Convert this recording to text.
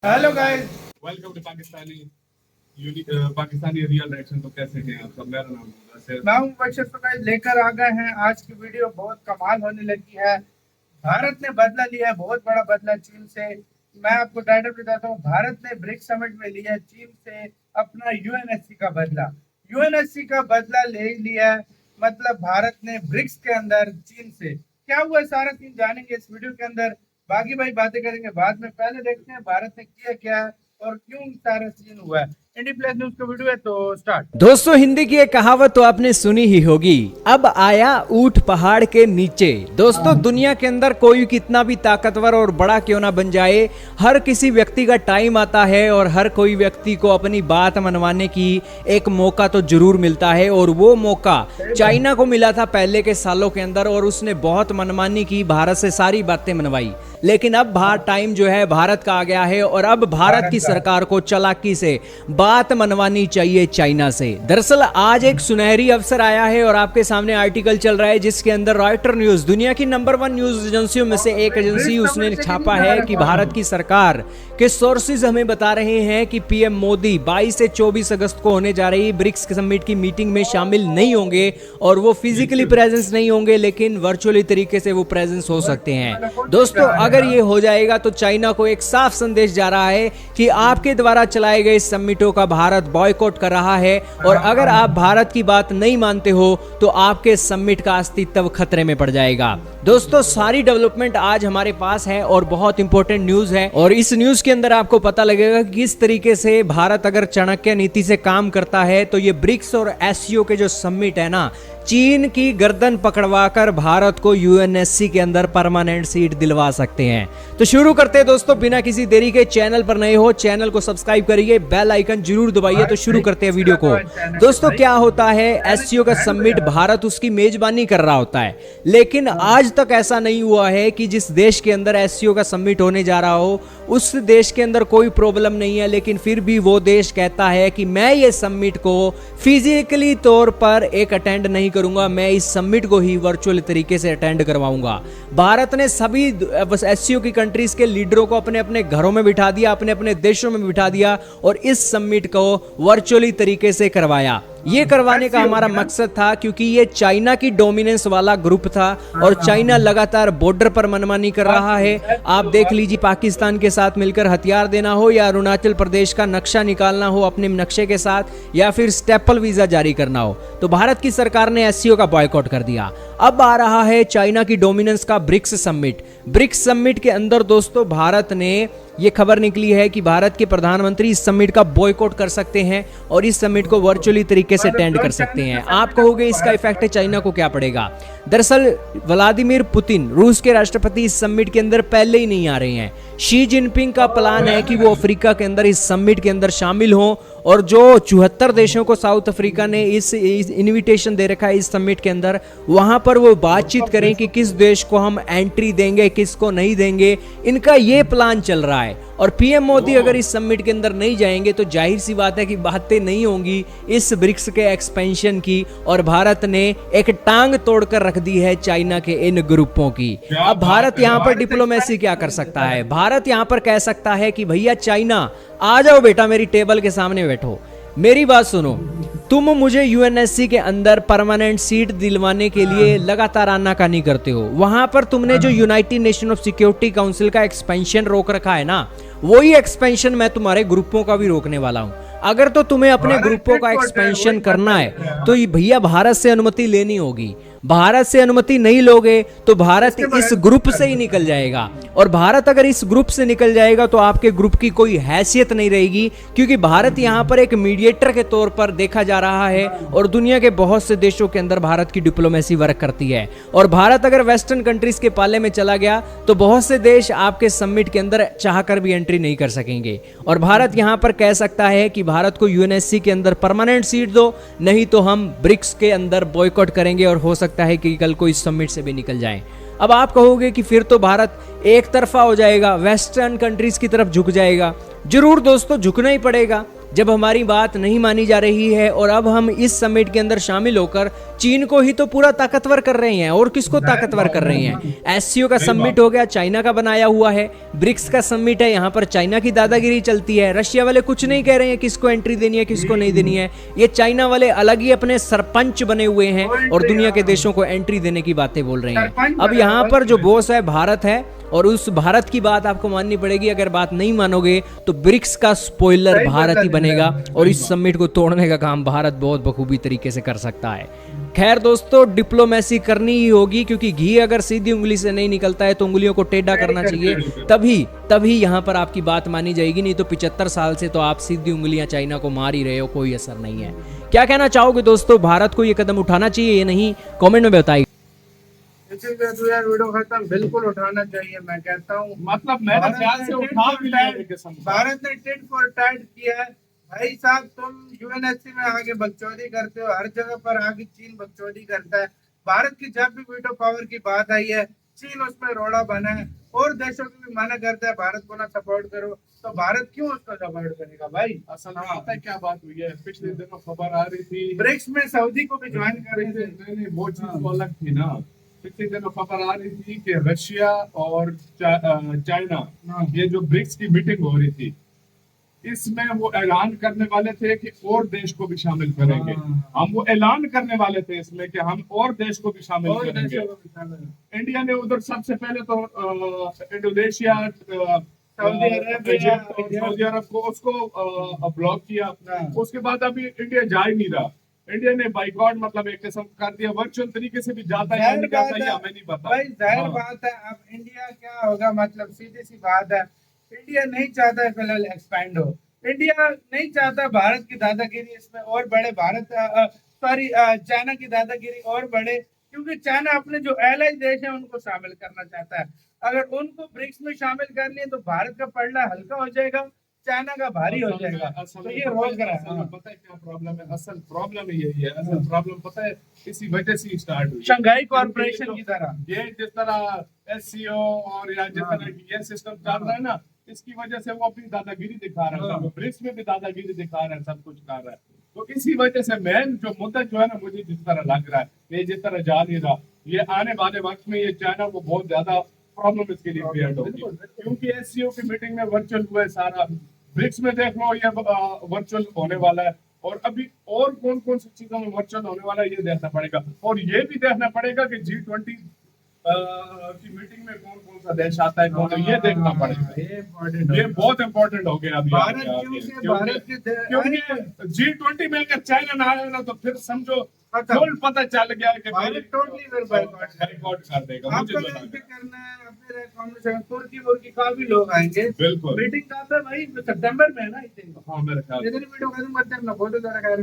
Hello guys, welcome to Pakistani real action. तो कैसे हैं आप सब? मेरा नाम है मैं हूं बशर। तो गाइस लेकर आ गए हैं आज की वीडियो। बहुत कमाल होने लगी है। भारत ने बदला लिया है, बहुत बड़ा बदला चीन से। मैं आपको टाइटल बताता हूँ। भारत ने ब्रिक्स समिट में लिया चीन से अपना यूएनएससी का बदला। यूएनएससी का बदला ले लिया, मतलब भारत ने ब्रिक्स के अंदर चीन से क्या हुआ सारा सीन जानेंगे इस वीडियो के अंदर। बाकी भाई बातें करेंगे बाद में। पहले देखते हैं भारत ने किया क्या है और क्यों सारा सीन हुआ है। इंडी प्लस न्यूज का वीडियो है तो स्टार्ट। दोस्तों, हिंदी की एक कहावत तो आपने सुनी ही होगी, अब आया ऊंट पहाड़ के नीचे। दोस्तों, दुनिया के अंदर कोई कितना भी ताकतवर और बड़ा क्यों ना बन जाए, हर किसी व्यक्ति का टाइम आता है और हर कोई व्यक्ति को अपनी बात मनवाने की एक मौका तो जरूर मिलता है। और वो मौका चाइना को मिला था पहले के सालों के अंदर और उसने बहुत मनमानी की, भारत से सारी बातें मनवाई। लेकिन अब टाइम जो है भारत का आ गया है और अब भारत की सरकार को चालाकी से बात मनवानी चाहिए चाइना से। दरअसल आज एक सुनहरी अवसर आया है और आपके सामने आर्टिकल चल रहा है जिसके अंदर रॉयटर न्यूज, दुनिया की नंबर 1 न्यूज एजेंसियों में से एक एजेंसी, उसने छापा है कि भारत की सरकार के सोर्सेज हमें बता रहे हैं कि पीएम मोदी 22 से 24 अगस्त को होने जा रही ब्रिक्स समिट की मीटिंग में शामिल नहीं होंगे और वो फिजिकली प्रेजेंस नहीं होंगे, लेकिन वर्चुअली तरीके से वो प्रेजेंस हो सकते हैं। दोस्तों, अगर ये हो जाएगा तो चाइना को एक साफ संदेश जा रहा है कि आपके द्वारा चलाए गए समिटों का भारत बॉयकॉट कर रहा है और अगर आप भारत की बात नहीं मानते हो तो आपके समिट का अस्तित्व खतरे में पड़ जाएगा। दोस्तों, सारी डेवलपमेंट आज हमारे पास है और बहुत इंपॉर्टेंट न्यूज है और इस न्यूज के अंदर आपको पता लगेगा कि किस तरीके से भारत अगर चाणक्य नीति से काम करता है तो ये ब्रिक्स और एससीओ के जो समिट है ना, चीन की गर्दन पकड़वाकर भारत को यूएनएससी के अंदर परमानेंट सीट दिलवा सकते हैं। तो शुरू करते हैं दोस्तों, बिना किसी देरी के। चैनल पर नए हो चैनल को सब्सक्राइब करिए, बेल आइकन जरूर दबाइए। तो शुरू करते हैं वीडियो को। दोस्तों, क्या होता है, एससीओ का समिट भारत उसकी मेजबानी कर रहा होता है, लेकिन आज तक ऐसा नहीं हुआ है कि जिस देश के अंदर एससीओ का समिट होने जा रहा हो उस देश के अंदर कोई प्रॉब्लम नहीं है, लेकिन फिर भी वो देश कहता है कि मैं ये समिट को फिजिकली तौर पर एक अटेंड नहीं करूंगा, मैं इस समिट को ही वर्चुअल तरीके से अटेंड करवाऊंगा। भारत ने सभी एससीओ की कंट्रीज के लीडरों को अपने अपने घरों में बिठा दिया, अपने अपने देशों में बिठा दिया और इस समिट को वर्चुअली तरीके से करवाया। ये करवाने का हमारा मकसद था क्योंकि ये चाइना की डोमिनेंस वाला ग्रुप था और चाइना लगातार बॉर्डर पर मनमानी कर रहा है। आप देख लीजिए, पाकिस्तान के साथ मिलकर हथियार देना हो या अरुणाचल प्रदेश का नक्शा निकालना हो अपने नक्शे के साथ या फिर स्टेपल वीजा जारी करना हो, तो भारत की सरकार ने एससीओ का बॉयकॉट कर दिया। अब आ रहा है चाइना की डोमिनेंस का ब्रिक्स समिट। ब्रिक्स समिट के अंदर दोस्तों भारत ने, ये खबर निकली है कि भारत के प्रधानमंत्री इस समिट का बॉयकॉट कर सकते हैं और इस समिट को वर्चुअली तरीके से अटेंड कर सकते हैं। आप कहोगे इसका इफेक्ट चाइना को क्या पड़ेगा? दरअसल व्लादिमीर पुतिन, रूस के राष्ट्रपति, इस समिट के अंदर पहले ही नहीं आ रहे हैं। शी जिनपिंग का प्लान है कि वो अफ्रीका के अंदर इस समिट के अंदर शामिल हों और जो 74 देशों को साउथ अफ्रीका ने इस इनविटेशन दे रखा है इस समिट के अंदर, वहां पर वो बातचीत करें कि किस देश को हम एंट्री देंगे, किसको नहीं देंगे। इनका ये प्लान चल रहा है और पीएम मोदी अगर इस समिट के अंदर नहीं जाएंगे तो जाहिर सी बात है कि बातें नहीं होंगी इस ब्रिक्स के एक्सपेंशन की और भारत ने एक टांग तोड़कर रख दी है चाइना के इन ग्रुपों की। अब भारत यहां पर डिप्लोमेसी क्या कर सकता है? भारत यहां पर कह सकता है कि भैया चाइना, आ जाओ बेटा, मेरी टेबल के सामने बैठो, मेरी बात सुनो। तुम मुझे यूएनएससी के अंदर परमानेंट सीट दिलवाने के लिए लगातार आनाकानी करते हो। वहां पर तुमने जो United nation of security council का एक्सपेंशन रोक रखा है ना, वही एक्सपेंशन मैं तुम्हारे ग्रुपों का भी रोकने वाला हूं। अगर तो तुम्हें अपने ग्रुपों का एक्सपेंशन करना है तो भैया भारत से अनुमति लेनी होगी। भारत से अनुमति नहीं लोगे तो भारत इस ग्रुप से ही निकल जाएगा और भारत अगर इस ग्रुप से निकल जाएगा तो आपके ग्रुप की कोई हैसियत नहीं रहेगी, क्योंकि भारत यहां पर एक मीडिएटर के तौर पर देखा जा रहा है और दुनिया के बहुत से देशों के अंदर भारत की डिप्लोमेसी वर्क करती है। और भारत अगर वेस्टर्न कंट्रीज के पाले में चला गया तो बहुत से देश आपके समिट के अंदर चाहकर भी एंट्री नहीं कर सकेंगे और भारत यहां पर कह सकता है कि भारत को यूएनएससी के अंदर परमानेंट सीट दो, नहीं तो हम ब्रिक्स के अंदर बॉयकॉट करेंगे और हो सकता है कि कल को इस समिट से भी निकल जाएं। अब आप कहोगे कि फिर तो भारत एक तरफा हो जाएगा, वेस्टर्न कंट्रीज की तरफ झुक जाएगा। जरूर दोस्तों, झुकना ही पड़ेगा। जब हमारी बात नहीं मानी जा रही है और अब हम इस समिट के अंदर शामिल होकर चीन को ही तो पूरा ताकतवर कर रहे हैं और किसको ताकतवर कर रहे हैं। एससीओ का समिट हो गया, चाइना का बनाया हुआ है। ब्रिक्स का समिट है, यहाँ पर चाइना की दादागिरी चलती है। रशिया वाले कुछ नहीं कह रहे हैं किसको एंट्री देनी है किसको नहीं देनी है। ये चाइना वाले अलग ही अपने सरपंच बने हुए हैं और दुनिया के देशों को एंट्री देने की बातें बोल रहे हैं। अब यहाँ पर जो बॉस है भारत है और उस भारत की बात आपको माननी पड़ेगी। अगर बात नहीं मानोगे तो ब्रिक्स का स्पॉइलर भारत ही बनेगा और इस समिट को तोड़ने का काम भारत बहुत बखूबी तरीके से कर सकता है। खैर दोस्तों, डिप्लोमेसी करनी ही होगी क्योंकि घी अगर सीधी उंगली से नहीं निकलता है तो उंगलियों को टेढ़ा करना चाहिए, तभी यहाँ पर आपकी बात मानी जाएगी। नहीं तो 75 साल से तो आप सीधी उंगलियां चाइना को मार ही रहे हो, कोई असर नहीं है। क्या कहना चाहोगे दोस्तों, भारत को ये कदम उठाना चाहिए या नहीं, कमेंट में बताइए। यार वीडियो खत्म, बिल्कुल उठाना चाहिए। मैं कहता हूँ मतलब मेरे ख्याल से उठा भी लेंगे। भारत ने टिट फॉर टैट किया है। भाई साहब, तुम यूएनएससी में आगे बकचोदी करते हो, हर जगह पर आगे चीन बकचोदी करता है। भारत की जब भी वीटो पावर की बात आई है, चीन उसमें रोड़ा बना है और देशों की भी मना करता है भारत को ना सपोर्ट करो, तो भारत क्यों उसको सपोर्ट करेगा भाई। असल में पता है क्या बात हुई है, पिछले दिनों खबर आ रही थी ब्रिक्स में सऊदी को भी ज्वाइन कर रहे थे। नहीं, वो चीज तो अलग थी ना। पिछले दिनों खबर आ रही थी कि रशिया और चाइना, ये जो ब्रिक्स की मीटिंग हो रही थी, इसमें वो ऐलान करने वाले थे कि और देश को भी शामिल करेंगे। हम वो ऐलान करने वाले थे इसमें कि हम और देश को भी शामिल करेंगे। इंडिया ने उधर सबसे पहले तो इंडोनेशिया, सऊदी अरब को उसको ब्लॉक किया। उसके बाद अभी इंडिया जा ही नहीं रहा। इंडिया ने बाइकआउट मतलब एक किस्म कर दिया, वर्चुअल तरीके से भी जाता है नहीं जाता है हमें नहीं पता भाई। जाहिर बात है, अब इंडिया क्या होगा, मतलब सीधी सी बात है, इंडिया नहीं चाहता है फिलहाल एक्सपैंड हो। इंडिया नहीं चाहता भारत की दादागिरी इसमें और बढ़े, चाइना की दादागिरी और बढ़े, क्योंकि चाइना अपने जो एलाई देश है उनको शामिल करना चाहता है। अगर उनको ब्रिक्स में शामिल कर लिए तो भारत का पलड़ा हल्का हो जाएगा, चाइना का भारी हो जाएगा। तो ये रोल करा है। पता है क्या प्रॉब्लम है, असल प्रॉब्लम यही है। असल प्रॉब्लम पता है इसी वजह से स्टार्ट हुई, शंघाई कॉर्पोरेशन की तरह। ये जिस तरह एससीओ और या जिस तरह ये सिस्टम चल रहा है ना, इसकी वजह से वो अपनी दादागिरी दिखा रहा है। ब्रिक्स में भी दादागिरी दिखा रहा है, सब कुछ कर रहा है। तो इसी वजह से मेन जो मुद्दा जो है ना, मुझे जिस तरह लग रहा है ये जिस तरह जा नहीं रहा, ये आने वाले वक्त में ये चाइना को बहुत ज्यादा प्रॉब्लम इसके लिए क्रिएट होगी। क्योंकि एससीओ की मीटिंग में वर्चुअल हुआ है सारा, ब्रिक्स में देख लो ये वर्चुअल होने वाला है, और अभी और कौन कौन सी चीजों में वर्चुअल होने वाला है ये देखना पड़ेगा। और ये भी देखना पड़ेगा कि G20 की मीटिंग में कौन कौन सा देश आता है, कौन ये देखना पड़ेगा। ये बहुत इंपॉर्टेंट हो गया अभी क्योंकि G20 में अगर चाइना ना आए ना तो फिर समझो फुल पता चल गया कि भारत टोटली बाइकआउट कर देगा। मुझे आपको करना है अपने कॉम्बिनेशन, तुर्की काफी लोग आएंगे। बिल्कुल मीटिंग का था भाई सितंबर में है ना, आई थिंक। हाँ मेरे ख्याल इधर वीडियो खत्म करते हैं ना, बहुत ज्यादा खैर